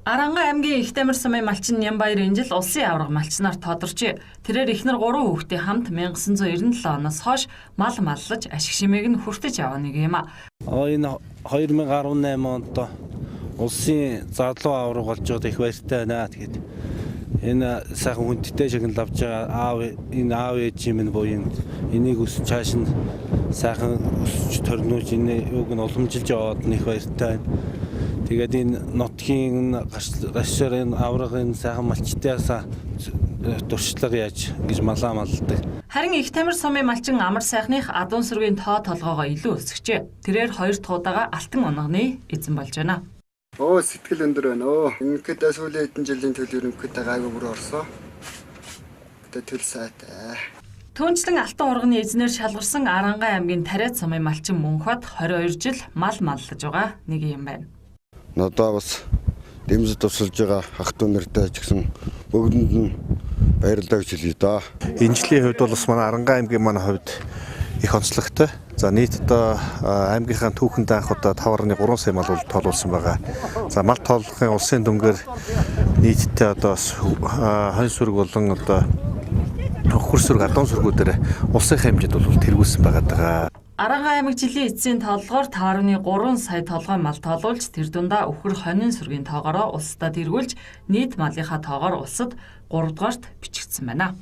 Аранга аймгийн Ихтамир сумын малчин Нямбаяр энэ жил улсын аварга малчнаар тодорчээ. Тэрээр ихнэр 3 хүүхдээ хамт 1997 оноос хойш мал маллаж ашиг шимээг нь хүртэж яваа нэг юм а. Энэ 2018 онд улсын залуу аварга болж байгаа их баяртай байна. Тэгээд энэ сайхан хүндтэй шагнал авч байгаа аав ээжийн минь буюу энийг өсч цааш нь сайхан өсч төрнөөж энэ юуг нь уламжилж яваад их баяртай байна. Тэгээд энэ нутгийн гашрын аврагын сайхан малчтайсаа туршлага яаж гэж малаа малдаг. Харин Ихтамир сумын малчин амар сайхных адуун сүргийн тоо толгоогоо илүү өсгчээ. Тэрээр 2 дахь алтан унганы эзэн болж байна. Сэтгэл өндөр байна. Ингээд сүүлийн хэдэн жилийн төлөв ерөнхийдөө гайгүй бүр орсон. Тэгээд төл сайтай. Түүнчлэн алтан урганы эзнэр шалгарсан Аранга аймгийн Тариат сумын малчин Мөнхбат 22 жил мал маллаж байгаа нэг юм байна. Надаа бас дэмжиж тусалж байгаа ах トゥ нартай ч гэсэн бүгдэнд нь баярлалаа гэж хэлье да. Энэ жилийн хувьд бол бас манай Аранга аймгийн манай хувьд их онцлогтой. За нийт одоо аймгийнхаа түүхэнд анх удаа 5.3 сая мал тоолуулсан байгаа. За мал тоолохын улсын дүнгээр нийтдээ одоо хонь сүрэг болон одоо хөхөр сүрэг адуун сүргүүдээр улсын хэмжээнд бол тэргүүлсэн байгаа. Аранга аймаг жилийн эцсийн тоолгоор 5.3 сая толгой мал тоолуулж тэр дундаа өхөр хонин сүргийн тоогоороо улсдаа тэргүүлж нийт малынхаа тоогоор улсад 3 дугаарт бичигдсэн байна.